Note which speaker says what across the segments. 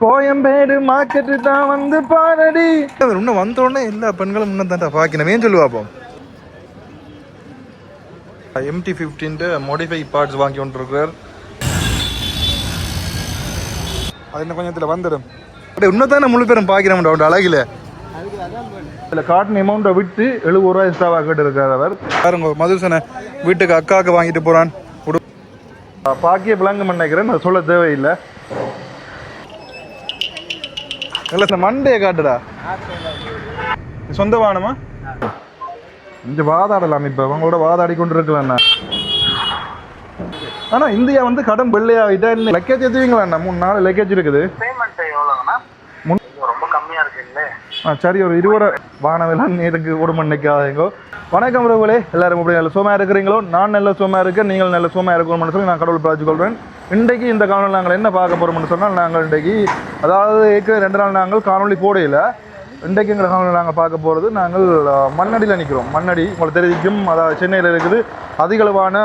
Speaker 1: Koyambedu market தான் வந்து பாரடி. இன்னும் வந்தோடனே எல்லா பெண்களும் இன்னும் தான்டா பார்க்கணும் ஏன் சொல்லி பார்ப்போம். MT-15 மாடிஃபை பார்ட்ஸ் வாங்கி கொண்டிருக்கிறார். அது இன்னும் கொஞ்சத்தில் வந்துடும். அப்படியே இன்னும் தானே முழு பேரும் பார்க்கிறோம் அழகில். இதில் காட்டின அமௌண்ட்டை விட்டு 70 ரூபா எக்ஸ்ட்ராவாக கேட்டு இருக்கார் அவர். பாருங்க மதுசனை வீட்டுக்கு அக்காவுக்கு வாங்கிட்டு போகிறான். பாக்கிய பிளாங்க நினைக்கிறேன், நான் சொல்ல தேவையில்லை. இல்லை மண்டையை காட்டுடா. சொந்த வாகனமா? இங்கே வாதாடலாம். இப்போ அவங்களோட வாதாடி கொண்டு இருக்கலாம்ண்ணா. ஆனால் இந்தியா வந்து கடன் வெள்ளையாகிட்டா இல்லை. லக்கேஜ் ஏற்றுவீங்களாண்ணா? 3-4 லக்கேஜ் இருக்குது. சரி, ஒரு 20 ரூபா வாகனமெல்லாம் நேருக்கு ஒரு மணி நிற்காதீங்கோ. வணக்கம் உறவுகளே, எல்லாரும் எப்படி நல்ல சுகமாக இருக்கிறீங்களோ? நான் நல்ல சுகமாக இருக்கேன், நீங்கள் நல்ல சுகமாக இருக்கணும்னு சொல்லி நான் கடவுள் பிரார்த்திச்சு கொள்வேன். இன்றைக்கு இந்த காணொலி நாங்கள் என்ன பார்க்க போகிறோம்னு சொன்னால், நாங்கள் இன்றைக்கு அதாவது 2 நாள் நாங்கள் காணொலி போடையில் இன்றைக்கு எங்கள் காணொலி நாங்கள் பார்க்க போகிறது, நாங்கள் மண்ணடியில் நிற்கிறோம். மண்ணடி உங்களுக்கு தெரிவிக்கும், அதாவது சென்னையில் இருக்குது. அதிகளவான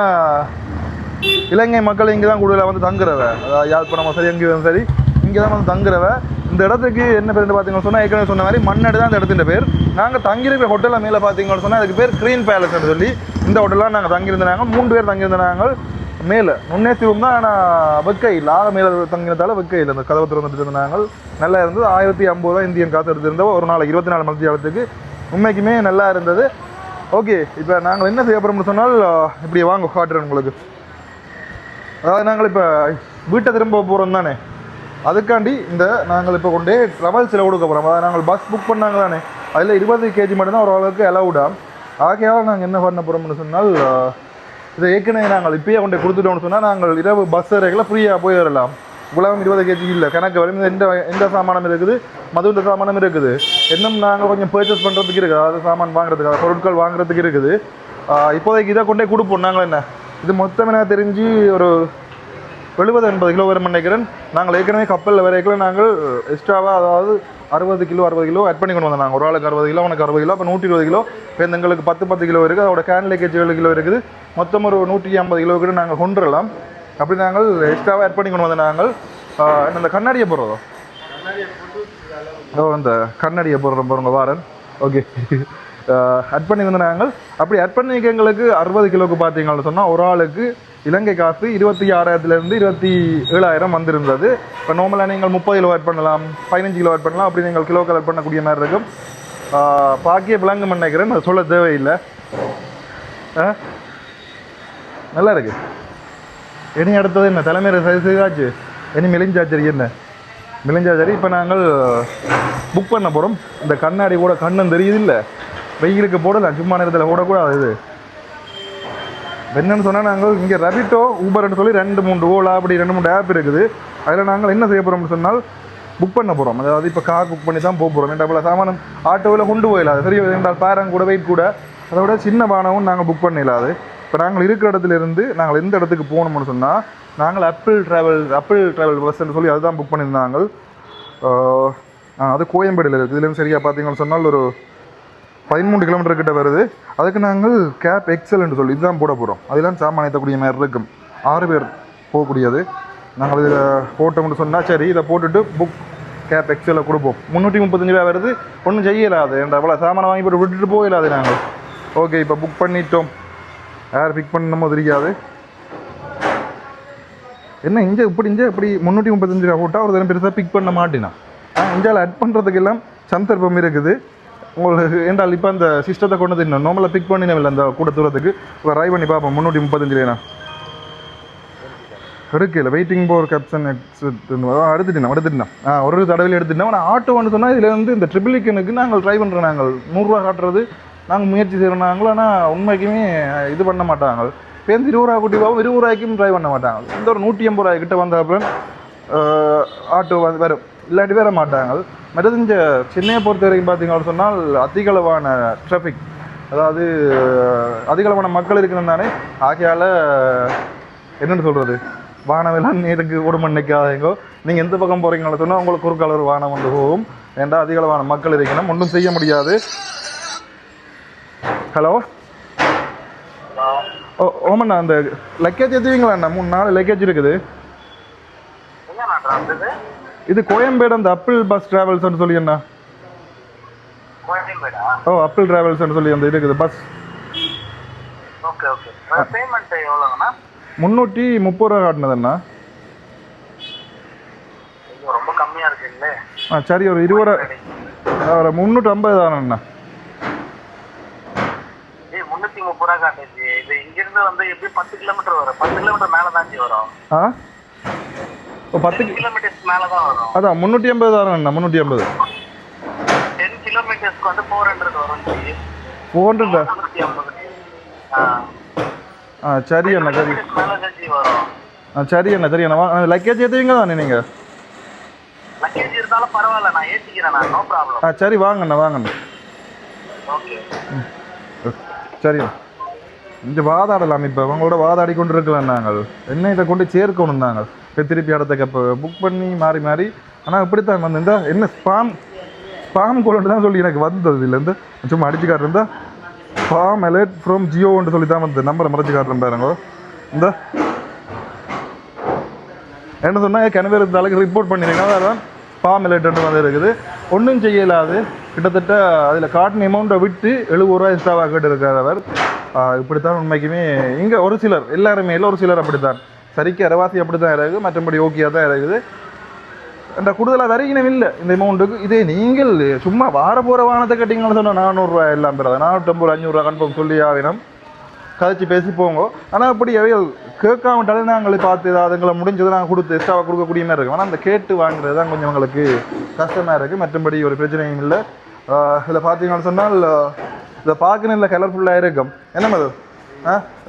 Speaker 1: இலங்கை மக்கள் இங்கே தான் கூடுதலாக வந்து தங்குறவ. அதாவது யாழ்ப்பாணம் சரி எங்கேயும் சரி இங்கே தான் வந்து தங்குறவ. இந்த இடத்துக்கு என்ன பேர் பார்த்தீங்கன்னு சொன்னால், ஏற்கனவே சொன்ன மாதிரி மண்ணடி தான் இந்த இடத்துல பேர். நாங்கள் தங்கியிருக்கிற ஹோட்டலில் மேலே பார்த்தீங்கன்னு சொன்னால் அதுக்கு பேர் க்ரீன் பேலஸ்ன்னு சொல்லி இந்த ஹோட்டலில் நாங்கள் தங்கியிருந்தாங்க. 3 பேர் தங்கியிருந்தாங்க. மேலே முன்னேற்றி ரூம் தான், ஆனால் வெக்கை இல்லை. மேலே தங்கினதால வெக்கை இல்லை. அந்த கதவை திறந்துட்டு இருந்தாங்க. நல்லா இருந்தது. 1050 ரூபா இந்தியன் காசு எடுத்துருந்தோம் ஒரு நாளைக்கு 24 மணி நேரத்துக்கு. உண்மைக்குமே நல்லா இருந்தது. ஓகே, இப்போ நாங்கள் என்ன செய்ய போகிறோம்னு சொன்னால், இப்படி வாங்க காட்டுறேன் உங்களுக்கு. அதாவது நாங்கள் இப்போ வீட்டை திரும்ப போகிறோம் தானே, அதுக்காண்டி இந்த நாங்கள் இப்போ கொண்டே ட்ராவல்ஸில் கொடுக்க போகிறோம். அதாவது நாங்கள் பஸ் புக் பண்ணாங்க தானே, அதில் 20 kg மட்டும்தான் ஓரளவுக்கு அலவுடாம். ஆகையால் நாங்கள் என்ன பண்ண போகிறோம்னு சொன்னால், இதை ஏற்கனவே நாங்கள் இப்போயே கொண்டே கொடுத்துட்டோம்னு சொன்னால் நாங்கள் இரவு பஸ் ஏறைகளை ஃப்ரீயாக போய் வரலாம். இவ்வளவு 20 kg இல்லை, கணக்கு வரும். எந்த சாமானம் இருக்குது, மதுவிൻ്റെ சாமானம் இருக்குது. இன்னும் நாங்கள் கொஞ்சம் பர்ச்சேஸ் பண்ணுறதுக்கு இருக்குது, அதாவது சாமான் வாங்குறதுக்கு, பொருட்கள் வாங்குறதுக்கு இருக்குது. இப்போதைக்கு இதை கொண்டே கொடுப்போம். நாங்கள் என்ன இது மொத்தம் என்ன தெரிஞ்சு ஒரு 70-80 கிலோ வரும் நினைக்கிறேன். நாங்கள் ஏற்கனவே கப்பலில் வரைக்கும் நாங்கள் எக்ஸ்ட்ராவாக அதாவது 60 கிலோ ஆட் பண்ணி கொண்டு வந்தோம். நாங்கள் ஒரு ஆளுக்கு 60 கிலோ, உனக்கு 60 கிலோ, அப்போ 120 கிலோ. இப்போ எங்களுக்கு 10 கிலோ இருக்குது. அதோட கேன் லக்கேஜ் 7 கிலோ இருக்குது. மொத்தம் ஒரு 150 கிலோ கிட்ட நாங்கள் கொண்டுடலாம். அப்படி நாங்கள் எக்ஸ்ட்ராவாக ஆட் பண்ணி கொண்டு வந்தோம். நாங்கள் இந்த கண்ணாடியை போடுறதோ அந்த கண்ணாடியை போடுறோம் வாரன். ஓகே, ஆட் பண்ணி வந்து நாங்கள் அப்படி ஆட் பண்ணி எங்களுக்கு 60 கிலோவுக்கு பார்த்தீங்கன்னு சொன்னால் ஒரு ஆளுக்கு இலங்கை காசு 26,000 27,000 வந்திருந்தது. இப்போ நார்மலாக நீங்கள் 30 கிலோ ஆட் பண்ணலாம், 15 கிலோ ஆட் பண்ணலாம். அப்படி நீங்கள் கிலோக்கள் ஆட் பண்ணக்கூடிய மாதிரி இருக்கும். பாக்கிய பிளாங்க நினைக்கிறேன், அது சொல்ல தேவையில்லை. நல்லா இருக்கு. இனி அடுத்தது என்ன தலைமையை செய்தாச்சு, இனி மெலிஞ்சாச்சரி என்ன மெலிஞ்சாச்சரி. இப்போ நாங்கள் புக் பண்ண போகிறோம். இந்த கண்ணாடி கூட கண்ணும் தெரியுது இல்லை, வெயிலுக்கு போடலாம், சும்மா நேரத்தில் போடக்கூடாது. இது என்னன்னு சொன்னால், நாங்கள் இங்கே ரபிட்டோ ஊபர்ன்னு சொல்லி 2-3 ஓலா அப்படி 2-3 ஆப் இருக்குது. அதில் நாங்கள் என்ன செய்ய போகிறோம்னு சொன்னால் புக் பண்ண போகிறோம். அதாவது இப்போ கார் புக் பண்ணி தான் போக போகிறோம். என்ற போல் சாமானம் ஆட்டோவில் கொண்டு போயிடலாது. சரி என்றால் பேரன் கூட வெயிட் கூட, அதோட சின்ன பானமும் நாங்கள் புக் பண்ணிடலாது. இப்போ நாங்கள் இருக்கிற இடத்துலேருந்து நாங்கள் எந்த இடத்துக்கு போகணும்னு சொன்னால், நாங்கள் ஆப்பிள் ட்ராவல் பஸ்ன்னு சொல்லி அதுதான் புக் பண்ணியிருந்தாங்க. அது கோயம்பேடில் இருக்குது. இதுலேருந்து சரியாக பார்த்தீங்கன்னு சொன்னால் ஒரு 13 கிலோமீட்டர் கிட்ட வருது. அதுக்கு நாங்கள் கேப் எக்ஸல்னு சொல்லி இதுதான் போட போகிறோம். அதெல்லாம் சாமான் ஏற்றக்கூடிய மாதிரி இருக்கும். 6 பேர் போகக்கூடியது. நாங்கள் இதில் போட்டோம்னு சொன்னால் சரி, இதை போட்டுட்டு புக் கேப் எக்ஸலில் கொடுப்போம். 335 ரூபா வருது. ஒன்றும் செய்யலாது. என்ற அவ்வளோ சாமானை வாங்கி போட்டு விட்டுட்டு போயிடாது நாங்கள். ஓகே, இப்போ புக் பண்ணிட்டோம். யார் பிக் பண்ணணுமோ தெரியாது. என்ன இங்கே இப்படி 335 ரூபா போட்டால் ஒரு தினம் பெருசாக பிக் பண்ண மாட்டேனா. இந்தியாவில் ஆட் பண்ணுறதுக்கு எல்லாம் சந்தர்ப்பம் இருக்குது உங்களுக்கு. என்றால் இப்போ அந்த சிஸ்டத்தை கொண்டு தின்னும் நார்மலாக பிக் பண்ணினவில்லை. அந்த கூட தூரத்துக்கு இப்போ ட்ரை பண்ணி பார்ப்போம். 335 ரூபா எடுக்கல. வெயிட்டிங் போர் கேப்சன் எடுத்துட்டேன். ஒரு தடவையில் எடுத்துட்டோம். ஆனால் ஆட்டோன்னு சொன்னால் இதில் வந்து இந்த ட்ரிபிளிக்கனுக்கு நாங்கள் ட்ரை பண்ணுறோம். நாங்கள் 100 ரூபா காட்டுறது நாங்கள் முயற்சி செய்கிறோம். நாங்களும் ஆனால் உண்மைக்குமே இது பண்ண மாட்டாங்க. பேருந்து 20 ரூபா கூட்டி போவோம், 20 ரூபாய்க்கும் ட்ரை பண்ண மாட்டாங்க. இந்த ஒரு 180 ரூபாய் கிட்ட வந்த அப்புறம் ஆட்டோ வரும், இல்லாட்டி வர மாட்டாங்க. மற்றது இந்த சென்னையை பொறுத்த வரைக்கும் பார்த்தீங்கன்னு சொன்னால் அதிகளவான டிராஃபிக், அதாவது அதிகளவான மக்கள் இருக்கணும் தானே. ஆகையால் என்னென்னு சொல்கிறது, வானமெல்லாம் நேருக்கு ஒரு மணி நிற்காதீங்கோ. நீங்கள் எந்த பக்கம் போகிறீங்கன்னு சொன்னால் உங்களுக்கு குறுக்கால ஒரு வானம் வந்து போகும். ஏன்டா அதிகளவான மக்கள் இருக்கணும், ஒன்றும் செய்ய முடியாது. ஹலோ ஓமண்ணா, அந்த லக்கேஜ் ஏற்றுவீங்களா? 3-4 லக்கேஜ் இருக்குது. இது கோயம்பேடு அந்த அப்பிள் பஸ் டிராவல்ஸ்னு சொல்லி என்ன?
Speaker 2: கோயம்பேடா?
Speaker 1: ஓ அப்பிள் டிராவல்ஸ்னு சொல்லி அந்த இருக்குது பஸ்.
Speaker 2: Okay okay. பேமெண்ட் எவ்வளவுனா?
Speaker 1: 330 ரூபா காட்டுனதுண்ணா.
Speaker 2: ரொம்ப கம்மியா இருக்குல்ல?
Speaker 1: சரி ஒரு 20 ரூபா, ஒரு 350 தானண்ணா.
Speaker 2: 330 ரூபா காட்டுச்சு. இது இங்கிருந்து வந்து எப்படி 10 கிலோமீட்டர் வரும்? 10 கிலோமீட்டர் மேல தான் வரும். 10 கிலோமீட்டர்ஸ் மேல தான் வரும்.
Speaker 1: அதான் 380 தானண்ணா. 380
Speaker 2: 10 கிலோமீட்டர்ஸ்க்கு வந்து 400 வரும்.
Speaker 1: 400 சரி அண்ணா. சரி சரி அண்ணா. சரி அண்ணா. லக்கேஜ் ஏற்றுவீங்க தானே நீங்கள்?
Speaker 2: லக்கேஜ் இருந்தாலும் பரவாயில்ல, நான் ஏற்றிக்கிறேன். No problem.
Speaker 1: சரி வாங்கண்ணா வாங்கண்ணா.
Speaker 2: ஓகே
Speaker 1: சரிண்ணா. இங்கே வாதாடலாம். இப்போ அவங்களோட வாதாடி கொண்டு இருக்கலாம். நாங்கள் என்ன இதை கொண்டு சேர்க்கணும். நாங்கள் இப்போ திருப்பி இடத்துக்கு இப்போ புக் பண்ணி மாறி மாறி. ஆனால் இப்படித்தான் வந்து இந்த என்ன ஸ்பாம் கோல்டு தான் சொல்லி எனக்கு வந்தது இல்லைருந்து சும்மா அடிச்சு காட்டுறா. ஸ்பாம் அலர்ட் ஃப்ரம் ஜியோன்னு சொல்லி தான் வந்து நம்பரை மறைச்சு காட்டுறேன் பாருங்க. இந்த என்ன சொன்னால் கிணறு இருந்தாலும் ரிப்போர்ட் பண்ணிடுங்க. அதான் ஸ்பாம் அலர்ட்ன்ட்டு வந்து இருக்குது. ஒன்றும் செய்யலாது. கிட்டத்தட்ட அதில் காட்டின அமௌண்ட்டை விட்டு 70 ரூபா எக்ஸ்ட்ராவாக கேட்டு இருக்கார் அவர். இப்படித்தான் உண்மைக்குமே இங்கே ஒரு சிலர், எல்லாருமே இல்லை, ஒரு சிலர் அப்படித்தான். சரிக்கு அரைவாசி அப்படி தான் இருக்குது, மற்றபடி ஓகேயாக தான் இருக்குது. அந்த கூடுதலாக வரையினம் இல்லை இந்த அமௌண்ட்டுக்கு. இதே நீங்கள் சும்மா வார போகிற வாகனத்தை கட்டிங்கன்னு சொன்னால் 400 ரூபா எல்லாம் பெறாது. 450 500 ரூபா கன்ஃபார்ம் சொல்லி ஆகினம் கதைச்சி பேசி போங்க. ஆனால் அப்படி அவைகள் கேட்காமட்டாலே நாங்கள் பார்த்து ஏதாவது எங்களை முடிஞ்சதை நாங்கள் கொடுத்து எக்ஸ்ட்ராவாக கொடுக்கக்கூடிய மாதிரி இருக்கும். ஆனால் அந்த கேட்டு வாங்குறது தான் கொஞ்சம் எங்களுக்கு கஷ்டமாக இருக்குது. மற்றபடி ஒரு பிரச்சனையும் இல்லை. இதில் பார்த்தீங்கன்னு சொன்னால் இதை பார்க்கணும் இல்லை கலர்ஃபுல்லாக இருக்கும். என்ன மது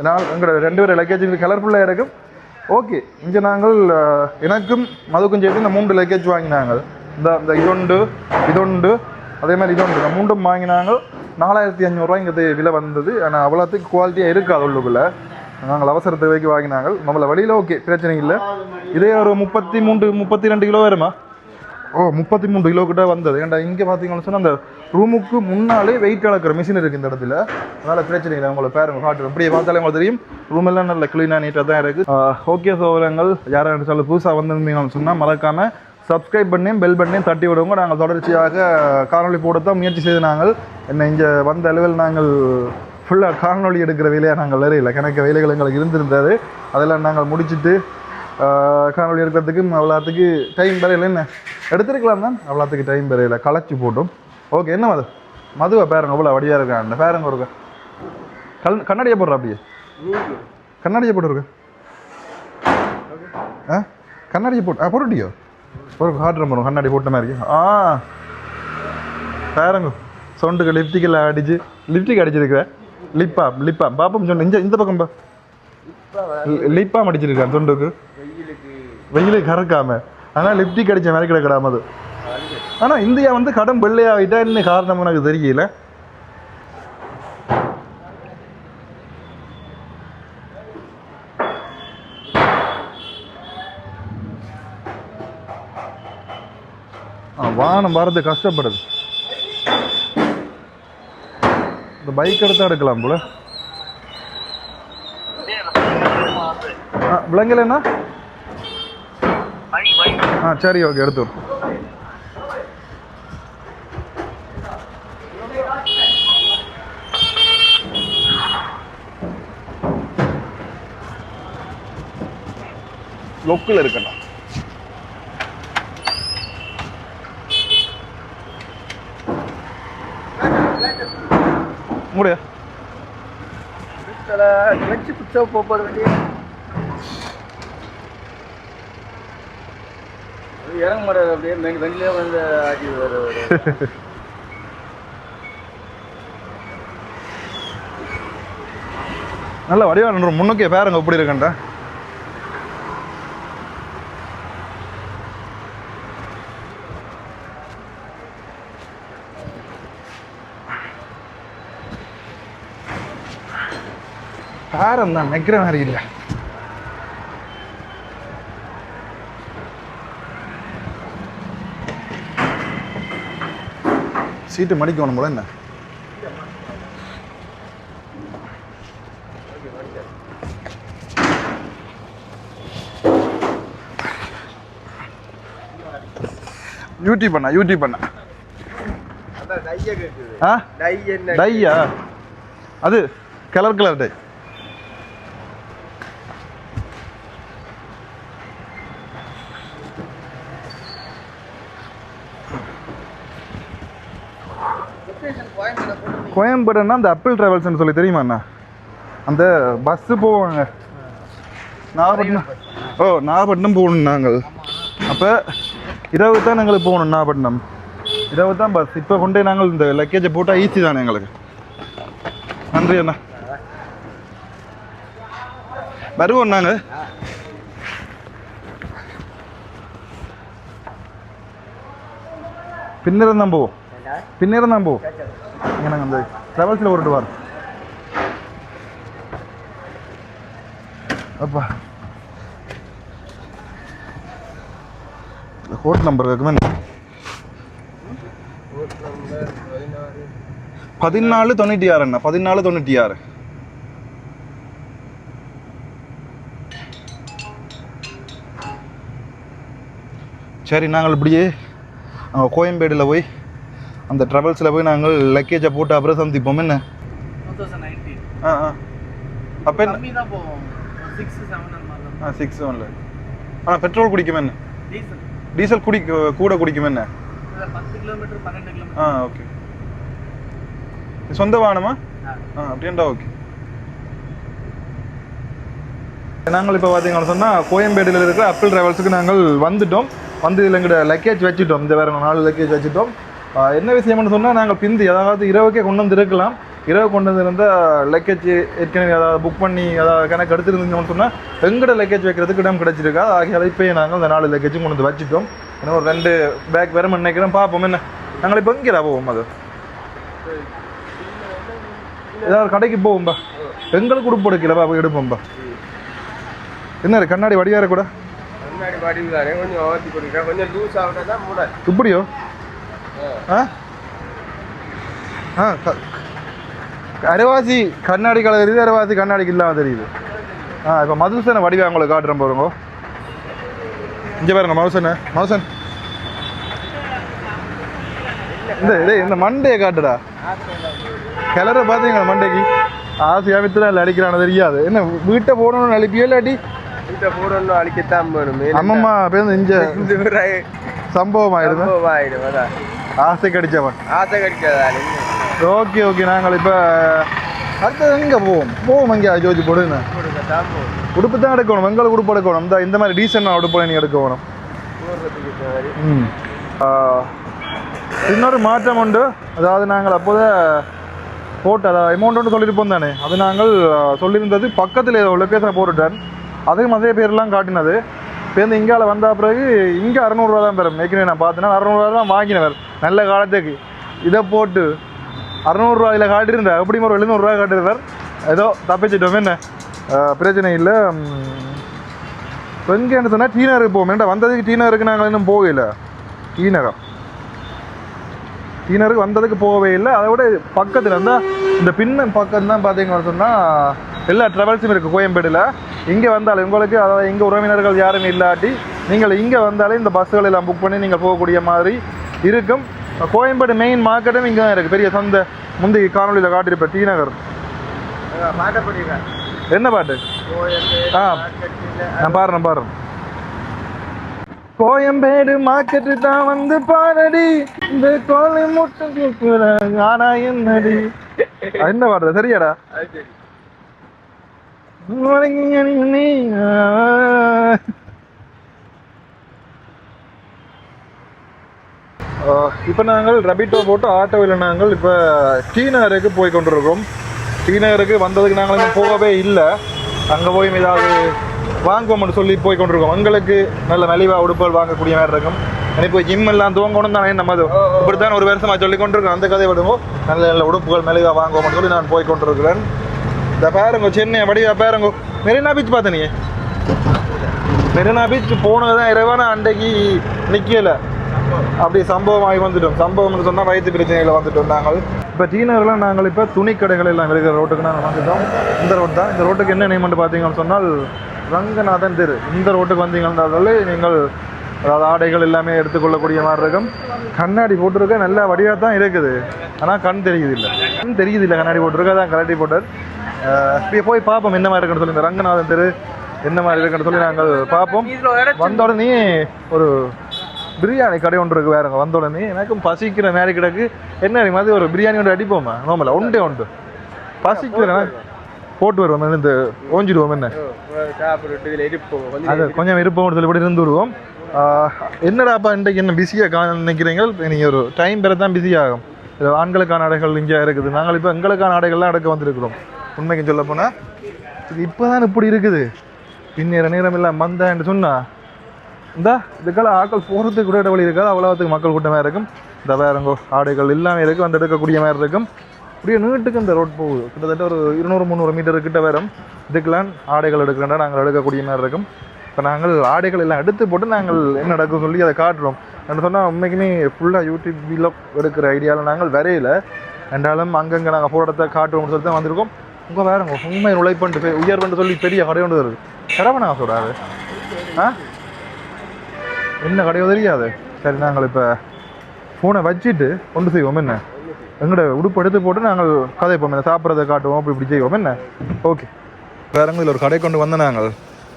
Speaker 1: நான் எங்களோட 2 பேர் லக்கேஜ் கலர்ஃபுல்லாக இருக்கும். ஓகே. இங்கே நாங்கள் எனக்கும் மதுக்கும் சேர்த்து இந்த 3 லக்கேஜ் வாங்கினாங்க. இந்த இதொண்டு அதே மாதிரி இதொண்டு இந்த 3ம் வாங்கினாங்க. 4500 ரூபா இங்கே விலை வந்தது. ஆனால் அவ்வளோத்துக்கு குவாலிட்டியாக இருக்காது உள்ளுக்குள்ளே. நாங்கள் அவசர தேவைக்கு வாங்கினாங்க. நம்மளை வழியில் ஓகே பிரச்சனை இல்லை. இதே ஒரு 32 கிலோ வருமா? 33 கிலோ கிட்ட வந்தது. ஏன்டா இங்கே பார்த்தீங்கன்னு சொன்னால் அந்த ரூமுக்கு முன்னாலே வெயிட் அளக்கிற மிஷின் இருக்குது இந்த இடத்துல. அதனால் பிரச்சனை இல்லை. உங்களை பேருங்க காட்டுறோம். இப்படியே பார்த்தாலே உங்களுக்கு தெரியும். ரூம் எல்லாம் நல்ல க்ளீனாக நீட்டாக தான் இருக்குது. ஓகே சோழங்கள் யாராக இருந்தாலும் புதுசாக வந்திருந்தீங்கன்னு சொன்னால் மறக்காமல் சப்ஸ்கிரைப் பண்ணி பெல் பட்டனையும் தட்டி விடுவோங்க. நாங்கள் தொடர்ச்சியாக காணொலி போடத்தான் முயற்சி செய்து நாங்கள் என்ன இங்கே வந்த அளவில் நாங்கள் ஃபுல்லாக காணொலி எடுக்கிற வேலையாக நாங்கள் வரையில கணக்கு வேலைகள் எங்களுக்கு இருந்திருந்தது. அதெல்லாம் நாங்கள் முடிச்சுட்டு காணொலி எடுக்கிறதுக்கு அவ்வளோத்துக்கு டைம் வரையில. என்ன எடுத்துருக்கலாம் தான், அவ்வளோத்துக்கு டைம் வரையில களைச்சி போட்டோம். ஓகே. என்ன மதுவை பேருங்க அவ்வளோ வடியாக இருக்கான். அந்த பேருங்க ஒரு கண்ணாடியை போடுற அப்படியே கண்ணாடியை போட்டுருக்க கண்ணாடியை போட்டுட்டியோ ஒரு காட்டுற போகிறோம். கண்ணாடி போட்ட மாதிரி பேருங்க சவுண்டுக்கு லிப்டிக்கெல்லாம் அடிச்சு லிப்டிக் அடிச்சிருக்கிறேன். லிப்பா பாப்பம் சொன்ன இந்த பக்கம் லிப்பாம் அடிச்சிருக்கேன் தொண்டுக்கு வெயிலுக்கு கறக்காம. ஆனால் லிப்டிக் அடித்த மாதிரி கிடக்கிறாம அது. ஆனால் இந்தியா வந்து கடும் வெள்ளையாகிட்டா என்ன காரணம் எனக்கு தெரியல. வாகனம் வரது கஷ்டப்படுது. இந்த பைக் எடுத்தா எடுக்கலாம் போல. விலங்கலண்ணா சரி ஓகே எடுத்து லொக்கில் இருக்கண்ணா. முடியா வச்சு பிச்சை போட வேண்டிய இறங்க மாட்டாது. அப்படியே பெங்கிலே வந்து ஆட்டி நல்ல வடிவான முன்னுக்கே பேருங்க எப்படி இருக்கேன்டா. பேரம் தான் நிற்கிற மாதிரி இல்லை. சீட்டு மடிக்கணும் போல. என்ன யூடியூப் பண்ண
Speaker 3: அதான் டைய கேக்குது.
Speaker 1: ஆ
Speaker 3: டை என்ன?
Speaker 1: டையா அது கலர் டை. கோயம்பேடுன்னா அந்த அப்பிள் டிராவல்ஸ்னு சொல்லி தெரியுமா அண்ணா? அந்த பஸ்ஸு போவாங்க நாகப்பட்டினம். நாகப்பட்டினம் போகணும் நாங்கள். அப்போ இரவு தான் எங்களுக்கு போகணும் நாகப்பட்டினம். இரவு தான் பஸ். இப்போ கொண்டே நாங்கள் இந்த லக்கேஜை போட்டால் ஈஸி தானே எங்களுக்கு. நன்றி அண்ணா. வருவோம் நாங்கள். பின்னேரம் தான் போவோம். இங்கே நாங்கள் அந்த ட்ராவல்ஸில் ஓடிட்டு வரோம். அப்பா கோட் நம்பர் இருக்குமே 1496 அண்ணா. 1496. சரி, நாங்கள் இப்படியே கோயம்பேடில் போய் அந்த ட்ராவல்ஸில் போய் நாங்கள் லக்கேஜை போட்டு அப்புறம் சந்திப்போம். என்ன
Speaker 4: 2019
Speaker 1: அப்போ என்ன
Speaker 4: கம்மி தான் போவோம். 6-7 அந்த மாதிரி தான்.
Speaker 1: 6-7. ஆனால் பெட்ரோல் குடிக்குமே என்ன?
Speaker 4: டீசல்
Speaker 1: டீசல் கூட குடிக்குமே என்ன?
Speaker 4: 10 கிலோமீட்டர் 12 கிலோமீட்டர்.
Speaker 1: ஓகே. சொந்த வாகனமா? அப்படின்டா. ஓகே. நாங்கள் இப்போ பார்த்தீங்கன்னு சொன்னால் கோயம்பேடில் இருக்கிற அப்பிள் டிராவல்ஸுக்கு நாங்கள் வந்துட்டோம். இதில் எங்கள்கிட்ட லக்கேஜ் வச்சுட்டோம். இந்த வேறு 4 லக்கேஜ் வச்சுட்டோம். என்ன விஷயம்னு சொன்னால் நாங்கள் பிந்தி அதாவது இரவுக்கே கொண்டு வந்துருக்கலாம். இரவு கொண்டு வந்திருந்தால் லக்கேஜ் ஏற்கனவே அதாவது புக் பண்ணி அதாவது கணக்கு எடுத்துருந்தோம்னு சொன்னால் எங்கள்கிட்ட லக்கேஜ் வைக்கிறதுக்கு இடம் கிடச்சிருக்கா. ஆகிய இப்போயே நாங்கள் இந்த 4 லக்கேஜும் கொண்டு வந்து வச்சுட்டோம். இன்னும் ஒரு 2 பேக் வேறு நினைக்கிறோம். பார்ப்போம் என்ன. நாங்கள் இப்போ எங்கே போவோம்? அது ஏதாவது கடைக்கு போவோம்பா. எங்களுக்கு உடுப்பு எடுக்கலப்பா, போய் எடுப்போம்பா. என்ன கண்ணாடி வடிவார கூட
Speaker 3: கண்ணாடி வடிவுதானே, கொஞ்சம் ஓட்டி கொடுக்குறேன். கொஞ்சம் லூஸ் ஆகிட்டா தான் மூட.
Speaker 1: இப்படியோ? அரைவாசி கண்ணாடி கலர் தெரியுது, அரைவாசி கண்ணாடிக்கு இல்லாமல் தெரியுது. இப்போ மதுசனை வடிவா உங்களுக்கு காட்டுறேன் பாருங்க. இங்கே பாருங்க மவுசன் இந்த மண்டையை காட்டுடா. கிளற பார்த்தீங்களா மண்டைக்கு? ஆசையாக வித்துலாம் இல்லை அடிக்கிறான்னு தெரியாது. என்ன வீட்டை போடணும்னு அழிப்பியோ இல்லாட்டி
Speaker 3: வீட்டை போடணும் அழிக்கத்தான் வேணுமே.
Speaker 1: அம்மம்மா பேருந்து இஞ்ச சம்பவம் ஆயிடுது. ஆசை கடிச்சவன்
Speaker 3: ஆசை கடிக்காதா?
Speaker 1: ஓகே. நாங்கள் இப்போ அடுத்தது எங்கே போவோம் எங்கே ஜோதி போடுங்க. உடுப்பு தான் எடுக்கணும். எங்களுக்கு உடுப்பு எடுக்கணும். இந்த மாதிரி டீசெண்டாக உடுப்பு நீங்கள் எடுக்கணும். இன்னொரு மாற்றம் உண்டு. அதாவது நாங்கள் அப்போதே போட்டு அதாவது அமௌண்ட் ஒன்று சொல்லியிருப்போம் தானே, அது நாங்கள் சொல்லியிருந்தது பக்கத்தில் லொக்கேஷனை போட்டுட்டேன். அதையும் அதே பேர்லாம் காட்டினது. இப்போ இங்கால வந்த பிறகு இங்கே 600 ரூபா தான் பெறும். ஏற்கனவே நான் பார்த்தேன்னா 600 ரூபா தான் வாங்கினவர் நல்ல காலத்துக்கு. இதை போட்டு 600 ரூபாயில் காட்டியிருந்தார். எப்படியும் ஒரு 700 ரூபா காட்டியிருந்தார். ஏதோ தப்பிச்சிட்டோம். என்ன பிரச்சனை இல்லை. இப்போ எங்கேன்னு சொன்னால் டி நகருக்கு போவோம். ஏன்டா வந்ததுக்கு டி நகருக்கு நாங்கள் இன்னும் போகல. டி நகருக்கு வந்ததுக்கு போகவே இல்லை. அதை விட பக்கத்தில் இருந்தால் இந்த பின்னம் பக்கம் தான் பார்த்தீங்கன்னு சொன்னால் எல்லா ட்ராவல்ஸும் இருக்குது கோயம்பேடில். இங்கே வந்தாலும் உங்களுக்கு அதாவது இங்கே உறவினர்கள் யாரும் இல்லாட்டி நீங்கள் இங்கே வந்தாலே இந்த பஸ்ஸுகள் எல்லாம் புக் பண்ணி நீங்கள் போகக்கூடிய மாதிரி இருக்கும். கோயம்பேடு மெயின் மார்க்கெட்டும் இங்கே தான் இருக்குது. பெரிய சந்தை முந்தைய காணொலியில் காட்டியிருப்பேன். டி நகர் என்ன பாட்டு? நான் பாடுறேன். கோயம்பேடு மார்க்கெட்டு தான் வந்து பாரடி இந்த கோலை முட்டை ஆனா என்னடி. என்ன பாடுற? சரியாடா? இப்போ நாங்கள் ரபிட்டோ போட்டு ஆட்டோவில் நாங்கள் இப்போ டி நகருக்கு போய் கொண்டிருக்கோம். டி நகருக்கு வந்ததுக்கு நாங்கள் இன்னும் போகவே இல்லை. அங்கே போய் ஏதாவது வாங்குவோம்னு சொல்லி போய் கொண்டிருக்கோம். எங்களுக்கு நல்ல மலிவாக உடுப்புகள் வாங்கக்கூடிய மாதிரி இருக்கும். இப்போ ஜிம் எல்லாம் துவங்கணும் தானே நம்ம அது இப்படித்தான் ஒரு வருஷமாக சொல்லி கொண்டிருக்கோம். அந்த கதையை விடுவோம். நல்ல உடுப்புகள் மலிவாக வாங்குவோம்னு சொல்லி நான் போய் கொண்டிருக்கிறேன். இந்த பேருங்கோ சென்னை வடிவா பேருங்கோ. மெரினா பீச் பார்த்தேன். நீ மெரினா பீச் போனது தான் இரவான அன்றைக்கு நிற்கலை. அப்படி சம்பவம் ஆகி வந்துட்டோம். சம்பவம்னு சொன்னால் வயிற்று பிரச்சனைகளை வந்துட்டோம் நாங்கள். இப்போ டி நகரில் நாங்கள் இப்போ துணி கடைகள் எல்லாம் இருக்கிற ரோட்டுக்கு நாங்கள் வந்துட்டோம். இந்த ரோடு தான். இந்த ரோட்டுக்கு என்ன நேம் பார்த்தீங்கன்னு சொன்னால் ரங்கநாதன் தெரு. இந்த ரோட்டுக்கு வந்தீங்கன்னாலே நீங்கள் அதாவது ஆடைகள் எல்லாமே எடுத்துக்கொள்ளக்கூடிய மாதிரி இருக்கும். கண்ணாடி போட்டிருக்க நல்ல வடிவாக தான் இருக்குது, ஆனால் கண் தெரியுது இல்லை கண்ணாடி போட்டிருக்க, அதான் கண்ணாடி போட்டார். இப்படியே போய் பார்ப்போம் என்ன மாதிரி இருக்குன்னு சொல்லி, இந்த ரங்கநாதன் தெரு என்ன மாதிரி இருக்குன்னு சொல்லி நாங்கள் பார்ப்போம். வந்த உடனே ஒரு பிரியாணி கடை ஒன்று இருக்குது வேறுங்க. வந்த உடனே எனக்கும் பசிக்கிற மாதிரி கிடக்கு. என்ன மாதிரி ஒரு பிரியாணி ஒன்று அடிப்போமா நோமல ஒன்று பசிக்கிறேன் போட்டு வருவோம், இந்த ஓஞ்சிடுவோம். என்ன அது கொஞ்சம் இருப்போம் சொல்லி கூட இருந்துருவோம். என்னடாப்பா இன்றைக்கு என்ன பிஸியாக நினைக்கிறீங்க? நீங்கள் ஒரு டைம் பெற தான் பிஸி ஆகும். ஆண்களுக்கான ஆடைகள் இங்கே இருக்குது, நாங்கள் இப்போ எங்களுக்கான ஆடைகள்லாம் எடுக்க வந்திருக்கிறோம். உண்மைக்கு சொல்ல போனால் இப்போ தான் இப்படி இருக்குது. பின்னேற நேரம் இல்லை மந்தான்னு சொன்னால் இந்த இதுக்கெல்லாம் ஆட்கள் போகிறதுக்கு கூட வழி இருக்காது, அவ்வளோத்துக்கு மக்கள் கூட்டமாக இருக்கும். இந்த வேறங்கோ ஆடைகள் எல்லாமே இருக்குது, வந்து எடுக்கக்கூடிய மாதிரி இருக்கும். அப்படியே நீட்டுக்கு இந்த ரோட் போகுது, கிட்டத்தட்ட ஒரு 200-300 மீட்டர் கிட்ட வரும். இதுக்கெல்லாம் ஆடைகள் எடுக்கிறேன்டா நாங்கள் எடுக்கக்கூடிய மாதிரி இருக்கும். இப்போ நாங்கள் ஆடைகள் எல்லாம் எடுத்து போட்டு நாங்கள் என்ன நடக்கும் சொல்லி அதை காட்டுறோம். என்ன சொன்னால் உண்மைக்குமே ஃபுல்லாக யூடியூப் வீலாக் எடுக்கிற ஐடியாவில் நாங்கள் வரையில ரெண்டாலும் அங்கங்கே நாங்கள் போராட்டத்தை காட்டுவோம்னு சொல்லி தான் வந்திருக்கோம். உங்கள் வேறுங்க உண்மை உழைப்பண்டு உயர்வண்டு சொல்லி பெரிய கடை ஒன்று வருது. கடவை நான் சொல்கிறாரு என்ன கடையோ தெரியாது. சரி நாங்கள் இப்போ ஃபோனை வச்சுட்டு கொண்டு செய்வோம். என்ன எங்களோட உடுப்பு எடுத்து போட்டு நாங்கள் கதைப்போம், என்ன சாப்பிட்றதை காட்டுவோம், அப்படி இப்படி செய்வோம். என்ன ஓகே வேறங்க இதில் ஒரு கடை கொண்டு வந்த நாங்கள்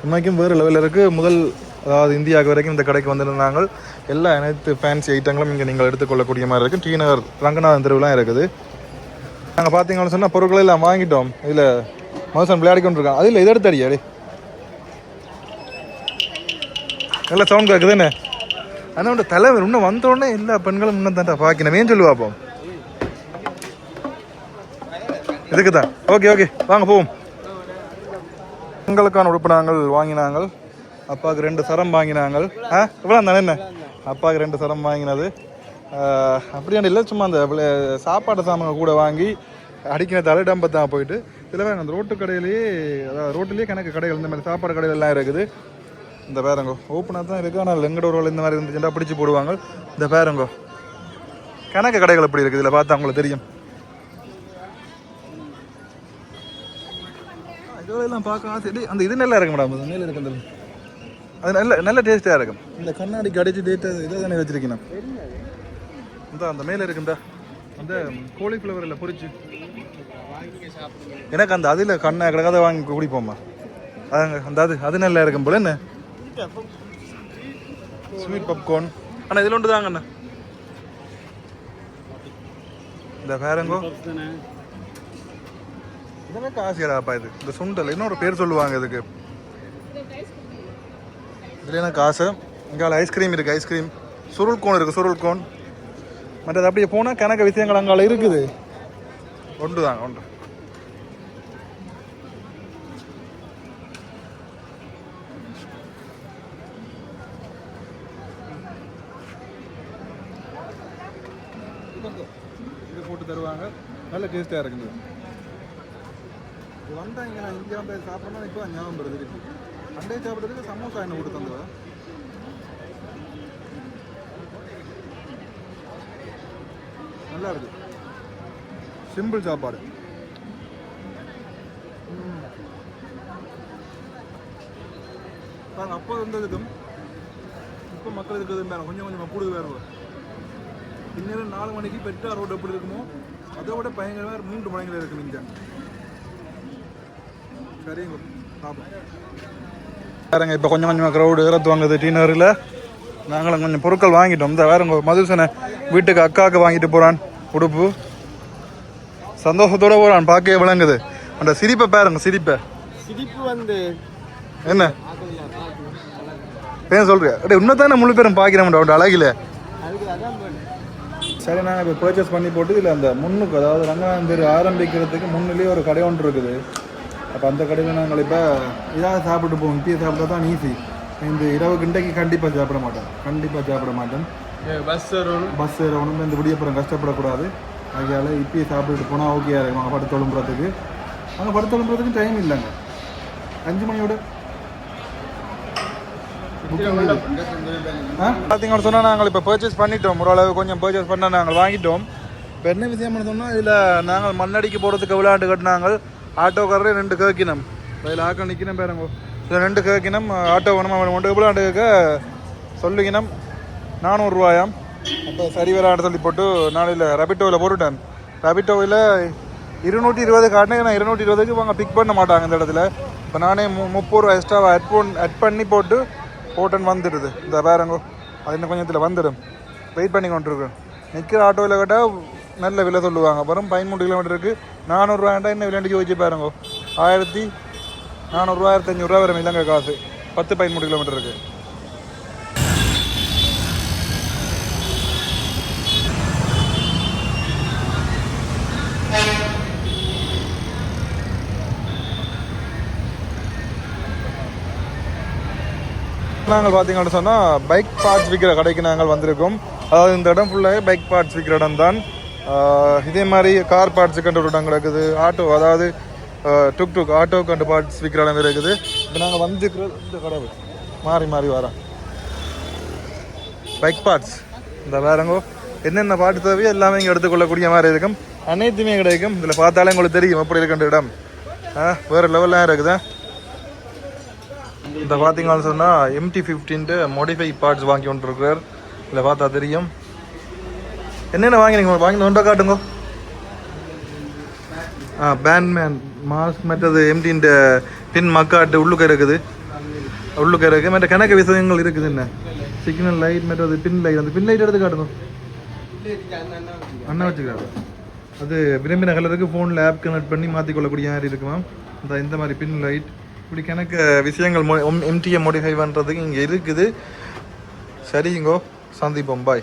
Speaker 1: உண்மைக்கும் வேறு லெவலில் இருக்குது. முதல் அதாவது இந்தியாவுக்கு வரைக்கும் இந்த கடைக்கு வந்திருந்தாங்க. எல்லா அனைத்து ஃபேன்சி ஐட்டங்களும் இங்கே நீங்கள் எடுத்துக்கொள்ளக்கூடிய மாதிரி இருக்குது. டி நகர் ரங்கநாதன் தெருவுலாம் இருக்குது. நாங்கள் பார்த்தீங்கன்னு சொன்னால் பொருட்களை எல்லாம் வாங்கிட்டோம். இதில் மோசன் விளையாடிக்கொண்டு இருக்கான். அதில் இதை எடுத்து அடியாடி நல்லா சவுண்ட் கேட்குது. என்ன ஆனால் தலைவர் இன்னும் வந்தோடனே எல்லா பெண்களும் இன்னும் தான்டா பார்க்கணுமேன்னு சொல்லி பார்ப்போம். இதுக்கு தான் ஓகே வாங்க போவோம். பெண்களுக்கான உடுப்பு நாங்கள் வாங்கினாங்க. அப்பாவுக்கு 2 சரம் வாங்கினாங்க. இவ்வளோ தானே என்ன அப்பாவுக்கு 2 சரம் வாங்கினது அப்படியாண்டு இல்லை, சும்மா அந்த சாப்பாடு சாமான் கூட வாங்கி அடிக்கிறதால டம்பத்தான் போயிட்டு இதில் வேறு அந்த ரோட்டு கடையிலேயே அதாவது ரோட்டிலேயே கணக்கு கடைகள் இந்த மாதிரி சாப்பாடு கடைகள் எல்லாம் இருக்குது. இந்த பேரங்கோ ஓப்பனாக தான் இருக்குது, ஆனால் எங்கட ஒரு இந்த மாதிரி இருந்துச்சுன்னா பிடிச்சி போடுவாங்க. இந்த பேரங்கோ கணக்கு கடைகள் எப்படி இருக்குது இதில் பார்த்தா அவங்களுக்கு தெரியும். இதெல்லாம் பார்க்க ஆசை. அந்த இது நல்லா இருக்கும் மேடம், அது மேலே இருக்கு அது நல்ல டேஸ்ட்டாக இருக்கும். இந்த கண்ணாடிக்கு அடிச்சு டேட்டு இதை தானே வச்சிருக்கேன். இந்த அந்த மேலே இருக்குண்டா அந்த கோழிஃப்ளவரில் பொரிச்சு எனக்கு அந்த அதில் கண்ணை கிடக்காத வாங்கி குடிப்போம்மா. அதுங்க அந்த அது நல்லா இருக்கும் போல. என்ன ஸ்வீட் பாப்கார்ன் அண்ணா இதில் ஒன்று தாங்கண்ணா. இந்த பேரங்கோ இதெல்லாம் காசியடாப்பா. இது இந்த சுண்டல் இன்னொரு பேர் சொல்லுவாங்க இதுக்கு. இதில் என்ன காசு. இங்கே ஐஸ்கிரீம் இருக்குது, ஐஸ்கிரீம் சுருள் கோன் இருக்குது, சுருள் கோன். மற்றது அப்படியே போனால் கணக்கு விஷயங்கள் அங்கால இருக்குது. ஒன்று தாங்க ஒன்று. இது போட்டு தருவாங்க, நல்ல டேஸ்ட்டாக இருக்குது. வந்தாங்க நான் இங்கே வந்து சாப்பிட்றோம்னா இப்போ ஞாபகம் வருது. இருக்கு அண்டை சாப்பிட்றதுக்கு சமோசா என்ன கொடுத்து தந்ததா நல்லா இருக்கு. சிம்பிள் சாப்பாடு. பாருங்க அப்போ இருந்ததுக்கும் இப்போ மக்கள் இருக்கிறது கொஞ்சம் கொஞ்சமாக கூடுதல் வேறு. இன்னும் 4 மணிக்கு பெற்றா ரோடு எப்படி இருக்குமோ அதை விட பயங்கரமாக 3 மணிகள் இருக்கும் இங்கே. சரிங்க பாருங்க இப்போ கொஞ்சம் கொஞ்சமாக க்ரௌடு இறத்து வாங்குது டி நகரில். நாங்களும் கொஞ்சம் பொருட்கள் வாங்கிட்டோம். இந்த வேறுங்க மதுசனை வீட்டுக்கு அக்காவுக்கு வாங்கிட்டு போகிறான் உடுப்பு. சந்தோஷத்தோடு போகிறான், பார்க்கவே விளங்குது. அந்த சிரிப்பை பாருங்க, சிரிப்பு வந்து என்ன பேர் சொல்றியா? அப்படியே இன்னத்தானே முழு பேரும் பார்க்கிறோம்டா அவன் அழகில். சரி நாங்கள் இப்போ பர்ச்சேஸ் பண்ணி போட்டு இதில் அந்த முன்னுக்கு அதாவது ரங்கநாதன் தெரு ஆரம்பிக்கிறதுக்கு முன்னிலேயே ஒரு கடை ஒன்று இருக்குது. அப்போ அந்த கடையில் நாங்கள் இப்போ இதாக சாப்பிட்டு போவோம். டீ சாப்பிட்டா தான் ஈஸி. இந்த இரவுக்கு இன்றைக்கு கண்டிப்பாக சாப்பிட மாட்டேன். பஸ் ஏறணும் இந்த விடியப்புறம் கஷ்டப்படக்கூடாது. அதனால இப்பயே சாப்பிட்டுட்டு போனால் ஓகே இருக்கும். அங்கே படுத்தொழும்புறதுக்கு டைம் இல்லைங்க. 5 மணியோட பார்த்தீங்கன்னு சொன்னால் நாங்கள் இப்போ பர்ச்சேஸ் பண்ணிட்டோம். ஓரளவு கொஞ்சம் பர்ச்சேஸ் பண்ண நாங்கள் வாங்கிட்டோம். இப்போ என்ன விஷயம் சொன்னால் இதில் நாங்கள் மண்ணடிக்கு போகிறதுக்கு விளையாண்டு கட்டினாங்க. ஆட்டோக்காரரே 2 கேக்கினம் இதில் ஆக்க நிற்கணும் பாருங்க. இதில் 2 கேக்கினம் ஆட்டோ வேணுமா வேணும். 1 விளையாண்டுக்க சொல்லுகினம் 400 ரூபாயாம். அப்போ சரி வரான்னு சொல்லி போட்டு நாளையில் ரபிட்டோவில் போட்டுட்டேன். ரபிட்டோவில் 220 காட்டினே, நான் 220க்கு வாங்க பிக் பண்ண மாட்டாங்க இந்த இடத்துல. இப்போ நானே 30 ரூபா எக்ஸ்ட்ராவை அட் பண்ணி போட்டேன்னு வந்துடுது. இந்த வேறங்கோ அது இன்னும் கொஞ்சத்தில் வந்துடும். வெயிட் பண்ணி கொண்டிருக்கேன். நிற்கிற ஆட்டோவில் கேட்டால் நல்ல விலை சொல்லுவாங்க. அப்புறம் 13 கிலோமீட்டருக்கு 400 ரூபாய்ண்டா என்ன விளையாண்டு யோசிச்சு பாருங்கோ. 1400 1500 வரும் இலங்கை காசு 10-13 கிலோமீட்டருக்கு. நாங்கள் பார்த்தீங்கன்னு சொன்னால் பைக் பார்ட்ஸ் விற்கிற கடைக்கு நாங்கள் வந்திருக்கோம். அதாவது இந்த இடம் ஃபுல்லாகவே பைக் பார்ட்ஸ் விற்கிற இடம் தான். இதே மாதிரி கார் பார்ட்ஸுக்கு ஒரு இடம் கிடக்குது. ஆட்டோ, அதாவது டுக் ஆட்டோக்கு அண்டு பார்ட்ஸ் விற்கிற இடம் இருக்குது. இப்போ நாங்கள் வந்துருக்கிற இந்த கடை மாறி மாறி வரோம். பைக் பார்ட்ஸ் இந்த வேறங்கோ என்னென்ன பார்ட்ஸ் தேவையோ எல்லாமே இங்கே எடுத்துக்கொள்ளக்கூடிய மாதிரி இருக்கும். அனைத்துமே கிடைக்கும். இதில் பார்த்தாலே உங்களுக்கு தெரியும் எப்படி இருக்கின்ற இடம். வேறு லெவல்லாம் இருக்குதா. இந்த பார்த்தீங்கன்னு சொன்னால் MT-15 மோடிஃபை பார்ட்ஸ் வாங்கி கொண்டிருக்கிறார். இதில் பார்த்தா தெரியும். என்னென்ன வாங்கி ஒன்றா காட்டுங்க. பேண்ட்மேன் மாஸ்க் மற்றது MT பின் மக்காட்டு உள்ளுக்க இருக்குது. மற்ற கணக்கு விஷயங்கள் இருக்குது. என்ன சிக்னல் லைட் மற்றது பின் லைட். அந்த பின் லைட் எடுத்து காட்டுங்க. அண்ணா வச்சுக்கிறாரு. அது விரும்பின கலருக்கு ஃபோனில் ஆப் கனெக்ட் பண்ணி மாற்றிக்கொள்ளக்கூடிய மாதிரி இருக்குமா. இந்த மாதிரி பின் லைட் இப்படி கணக்கு விஷயங்கள் MT மோடிஃபை பண்ணுறதுக்கு இங்கே இருக்குது. சரிங்கோ, சந்திப்போம். பாய்.